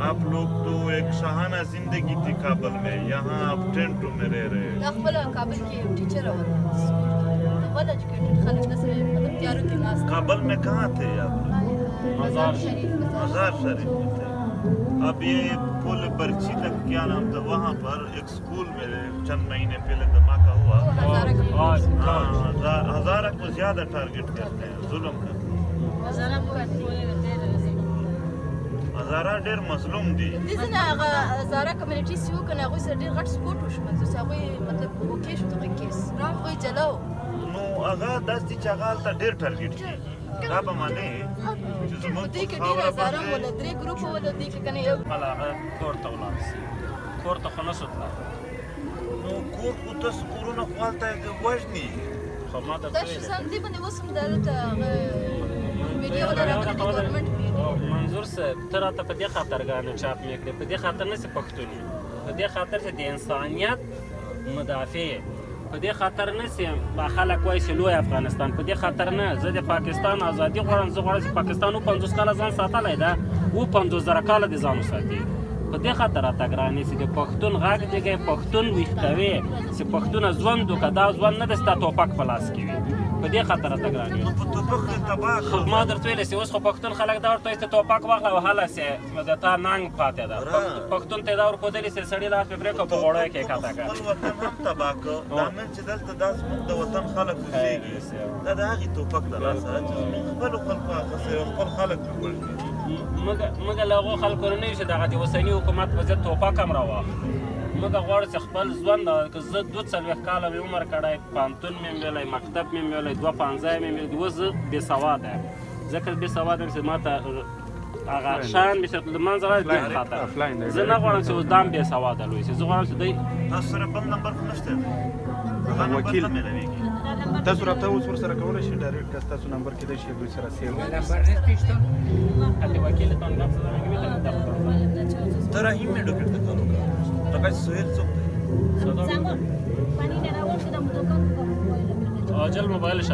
आप लोग तो एक शाहाना जिंदगी थी काबल में, यहाँ आप टेंट में रह रहे हैं। काबल की टीचर काबल में कहाँ थे आप? मज़ार शरीफ मज़ार शरीफ में थे। अब ये पुल बर्ची तक क्या नाम था, वहाँ पर एक स्कूल में चंद महीने पहले धमाका हुआ। हज़ारा को ज़्यादा टारगेट करते हैं, जुल्म करते हैं। हज़ारा ډېر مظلوم دي. دې ځنه هغه هزاره کمیونټي چې وو کنه هغوی سره ډېر غټ سپورټ وشو مطلب هغوی مطلب اوکې شو دغه کیس هغوی جلا وو نو هغه داسې دي چې هغه هلته ډېر ټارګېټ کېږي. دا به منې چې زموږ دې کې ډېر هزاره ولا درې ګروپ ولا دې کې کنه یو خپله هغه کور ته ولاړ سي کور ته خو نه سو تللی نو کور خو تاسو کورونه خو هلته وژني. خو ما دا درته چې سم دې باندې اوس هم دلته هغه میډیا ولا راغلي دي ګورنمنټ منظور صاحب ته راته په دې خاطرګانو چاپ مې کړې په دې خاطر نه چې پښتون یې په دې خاطر چې د انسانیت مدافع یې په دې خاطر نه چې خلک وایي چې لوی افغانستان په دې خاطر نه زه د پاکستان ازادي غواړم زه غواړم چې پاکستان 50 کاله ځان ساتلی ده 50,000 کاله د ځان وساتي په دې خاطر راته ګرانې چې د پښتون غږ دیږي پښتون ویښ کوي چې پښتونه ژوند وکړه دا ژوند نه د ستا توپک په لاس کې وي په دې خاطر راته ګرانې نو په توپک دې تباه کړ. ما درته ویلې چې اوس خو پښتون خلک دا ورته وایي چې توپک واخله او هله چې د تا ننګ پاتې ده پښتون ته دا ورښودلي چې سړي لاس پې پرې کړه په غوړی کې یې کښته کړه خپل وطن هم تباه کړ. دا نن چې دلته دا زموږ د وطن خلک اوسېږي دا د هغې توپک د لاسه چې زموږ خپلو خلکو اخیستی او خپل خلک پرې وژني. موږ له هغو خلکو نه یو چې دغه د اوسني حکومت په ضد توپک هم راواخلو موږ غواړو چې خپل ژوند که زه 42 کاله مې عمر کړی پوهنتون مې ویلی مکتب مې ویلی 2 پنځه مې ویلی اوس زه بېسواده یم ځکه بېسواده یم چې ما ته هغه شیان مې چې له منځه راځي دې خاطر زه نه غواړم چې اوس دا هم بېسواده لوی شي زه غواړم چې دوی تاسو سره بل نمبر خو نشته دی هغه نمبر نه میلاویږي. تاسو راته اوس ورسره کولی شئ ډایرکټ که ستاسو نمبر کېدای شي دوی سره سیو حتی وکیل تان ګپ څه درنګوي ته رحیم مې ډوکټ ته کار وکړه ټکا سهیل څوک دی؟ عاجل موبایل